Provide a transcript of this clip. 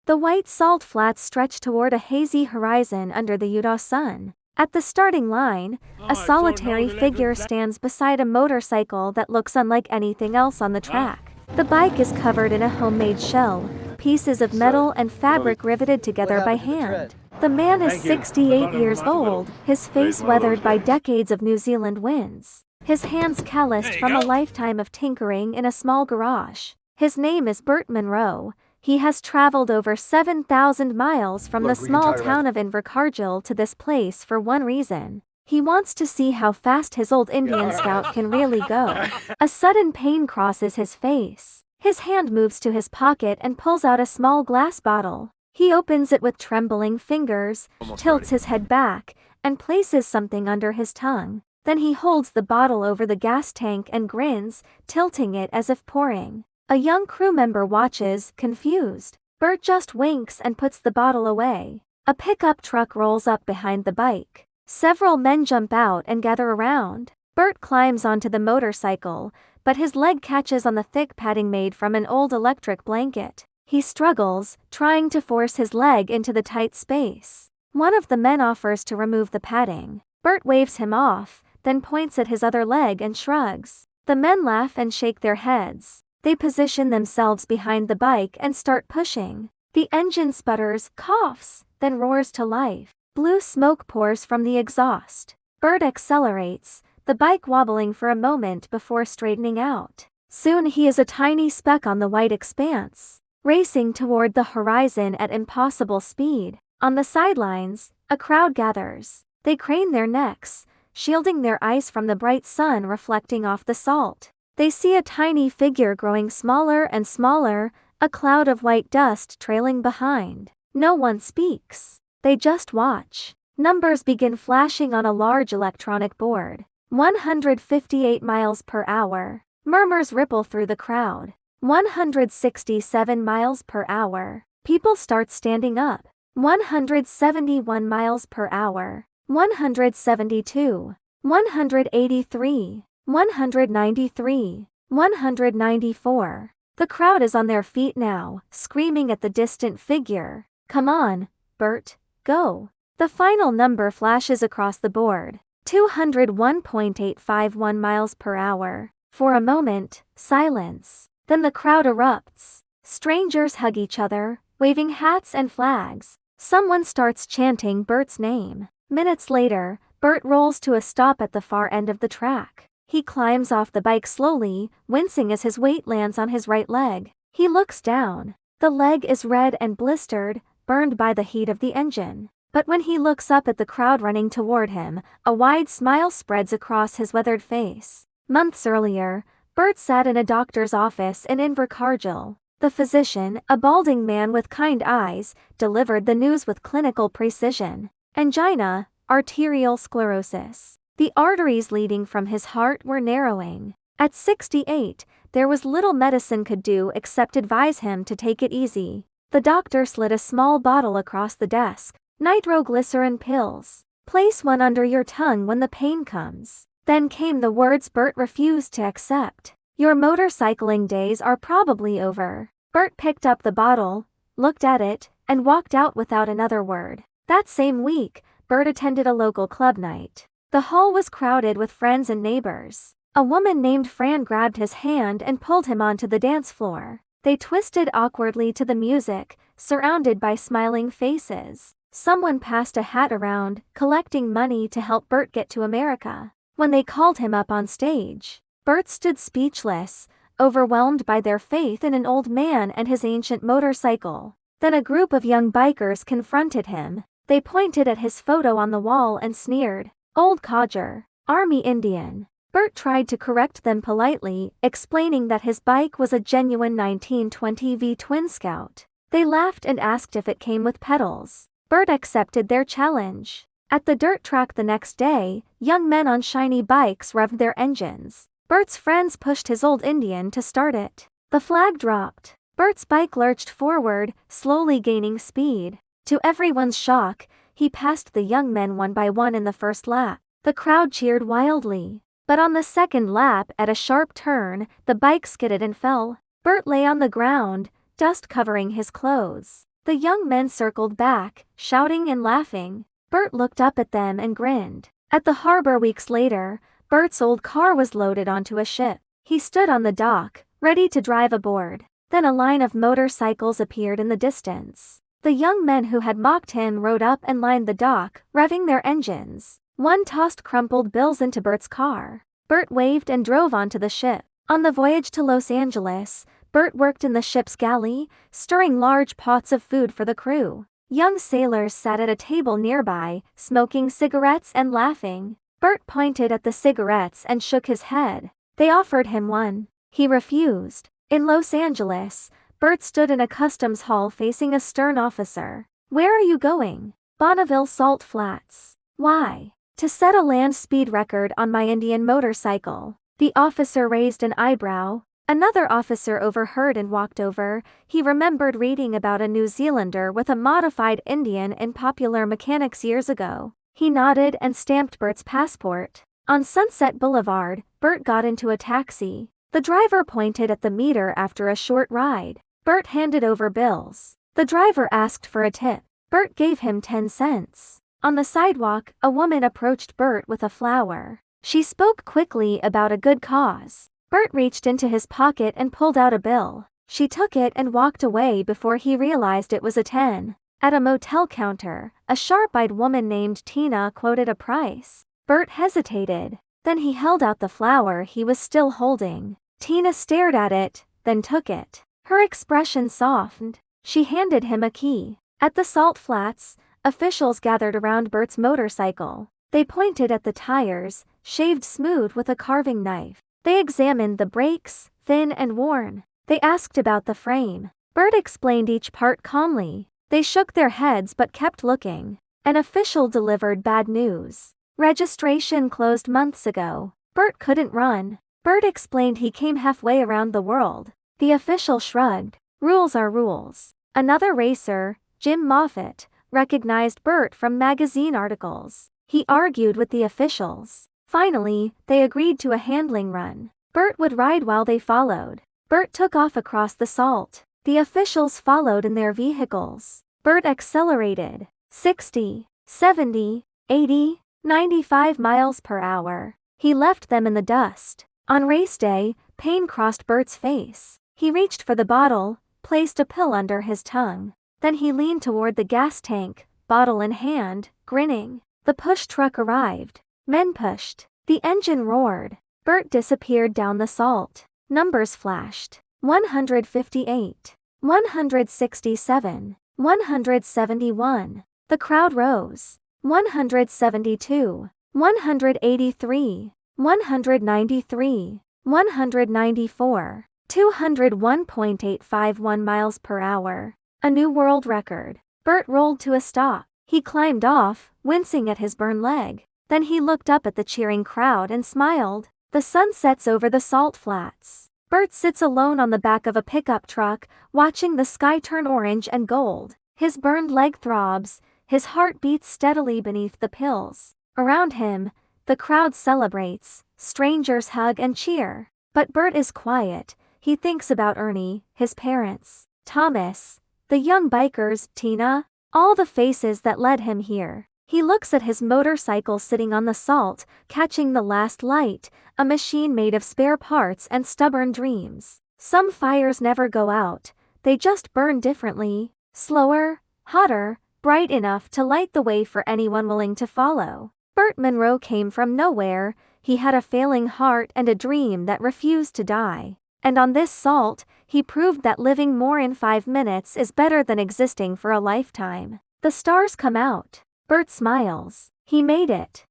The white salt flats stretch toward a hazy horizon under the Utah sun. At the starting line, a solitary figure stands beside a motorcycle that looks unlike anything else on the track. The bike is covered in a homemade shell, pieces of metal and fabric riveted together by hand. The man is 68 years old, his face weathered by decades of New Zealand winds. His hands calloused from a lifetime of tinkering in a small garage. His name is Burt Munro. He has traveled over 7,000 miles from the small town of Invercargill to this place for one reason. He wants to see how fast his old Indian scout can really go. A sudden pain crosses his face. His hand moves to his pocket and pulls out a small glass bottle. He opens it with trembling fingers, tilts his head back, and places something under his tongue. Then he holds the bottle over the gas tank and grins, tilting it as if pouring. A young crew member watches, confused. Burt just winks and puts the bottle away. A pickup truck rolls up behind the bike. Several men jump out and gather around. Burt climbs onto the motorcycle, but his leg catches on the thick padding made from an old electric blanket. He struggles, trying to force his leg into the tight space. One of the men offers to remove the padding. Burt waves him off, then points at his other leg and shrugs. The men laugh and shake their heads. They position themselves behind the bike and start pushing. The engine sputters, coughs, then roars to life. Blue smoke pours from the exhaust. Burt accelerates, the bike wobbling for a moment before straightening out. Soon he is a tiny speck on the white expanse, racing toward the horizon at impossible speed. On the sidelines, a crowd gathers. They crane their necks, shielding their eyes from the bright sun reflecting off the salt. They see a tiny figure growing smaller and smaller, a cloud of white dust trailing behind. No one speaks. They just watch. Numbers begin flashing on a large electronic board. 158 miles per hour. Murmurs ripple through the crowd. 167 miles per hour. People start standing up. 171 miles per hour. 172. 183. 193. 194. The crowd is on their feet now, screaming at the distant figure. Come on, Burt, go. The final number flashes across the board. 201.851 miles per hour. For a moment, silence. Then the crowd erupts. Strangers hug each other, waving hats and flags. Someone starts chanting Burt's name. Minutes later, Burt rolls to a stop at the far end of the track. He climbs off the bike slowly, wincing as his weight lands on his right leg. He looks down. The leg is red and blistered, burned by the heat of the engine. But when he looks up at the crowd running toward him, a wide smile spreads across his weathered face. Months earlier, Burt sat in a doctor's office in Invercargill. The physician, a balding man with kind eyes, delivered the news with clinical precision. Angina, arterial sclerosis. The arteries leading from his heart were narrowing. At 68, there was little medicine could do except advise him to take it easy. The doctor slid a small bottle across the desk. Nitroglycerin pills. Place one under your tongue when the pain comes. Then came the words Burt refused to accept. Your motorcycling days are probably over. Burt picked up the bottle, looked at it, and walked out without another word. That same week, Burt attended a local club night. The hall was crowded with friends and neighbors. A woman named Fran grabbed his hand and pulled him onto the dance floor. They twisted awkwardly to the music, surrounded by smiling faces. Someone passed a hat around, collecting money to help Burt get to America. When they called him up on stage, Burt stood speechless, overwhelmed by their faith in an old man and his ancient motorcycle. Then a group of young bikers confronted him. They pointed at his photo on the wall and sneered. Old codger, Army Indian. Burt tried to correct them politely, explaining that his bike was a genuine 1920V Twin Scout. They laughed and asked if it came with pedals. Burt accepted their challenge. At the dirt track the next day, young men on shiny bikes revved their engines. Burt's friends pushed his old Indian to start it. The flag dropped. Burt's bike lurched forward, slowly gaining speed. To everyone's shock, he passed the young men one by one in the first lap. The crowd cheered wildly. But on the second lap, at a sharp turn, the bike skidded and fell. Burt lay on the ground, dust covering his clothes. The young men circled back, shouting and laughing. Burt looked up at them and grinned. At the harbor weeks later, Burt's old car was loaded onto a ship. He stood on the dock, ready to drive aboard. Then a line of motorcycles appeared in the distance. The young men who had mocked him rode up and lined the dock, revving their engines. One tossed crumpled bills into Burt's car. Burt waved and drove onto the ship. On the voyage to Los Angeles, Burt worked in the ship's galley, stirring large pots of food for the crew. Young sailors sat at a table nearby, smoking cigarettes and laughing. Burt pointed at the cigarettes and shook his head. They offered him one. He refused. In Los Angeles, Burt stood in a customs hall facing a stern officer. "Where are you going?" "Bonneville Salt Flats." "Why?" "To set a land speed record on my Indian motorcycle." The officer raised an eyebrow. Another officer overheard and walked over. He remembered reading about a New Zealander with a modified Indian in Popular Mechanics years ago. He nodded and stamped Burt's passport. On Sunset Boulevard, Burt got into a taxi. The driver pointed at the meter after a short ride. Burt handed over bills. The driver asked for a tip. Burt gave him 10 cents. On the sidewalk, a woman approached Burt with a flower. She spoke quickly about a good cause. Burt reached into his pocket and pulled out a bill. She took it and walked away before he realized it was a 10. At a motel counter, a sharp-eyed woman named Tina quoted a price. Burt hesitated. Then he held out the flower he was still holding. Tina stared at it, then took it. Her expression softened. She handed him a key. At the Salt Flats, officials gathered around Burt's motorcycle. They pointed at the tires, shaved smooth with a carving knife. They examined the brakes, thin and worn. They asked about the frame. Burt explained each part calmly. They shook their heads but kept looking. An official delivered bad news. Registration closed months ago. Burt couldn't run. Burt explained he came halfway around the world. The official shrugged. Rules are rules. Another racer, Jim Moffat, recognized Burt from magazine articles. He argued with the officials. Finally, they agreed to a handling run. Burt would ride while they followed. Burt took off across the salt. The officials followed in their vehicles. Burt accelerated. 60, 70, 80, 95 miles per hour. He left them in the dust. On race day, pain crossed Burt's face. He reached for the bottle, placed a pill under his tongue. Then he leaned toward the gas tank, bottle in hand, grinning. The push truck arrived. Men pushed. The engine roared. Burt disappeared down the salt. Numbers flashed. 158. 167. 171. The crowd rose. 172. 183. 193. 194. 201.851 miles per hour. A new world record. Burt rolled to a stop. He climbed off, wincing at his burned leg. Then he looked up at the cheering crowd and smiled. The sun sets over the salt flats. Burt sits alone on the back of a pickup truck, watching the sky turn orange and gold. His burned leg throbs, his heart beats steadily beneath the pills. Around him, the crowd celebrates, strangers hug and cheer. But Burt is quiet. He thinks about Ernie, his parents, Thomas, the young bikers, Tina, all the faces that led him here. He looks at his motorcycle sitting on the salt, catching the last light, a machine made of spare parts and stubborn dreams. Some fires never go out, they just burn differently, slower, hotter, bright enough to light the way for anyone willing to follow. Burt Munro came from nowhere. He had a failing heart and a dream that refused to die. And on this salt, he proved that living more in 5 minutes is better than existing for a lifetime. The stars come out. Burt smiles. He made it.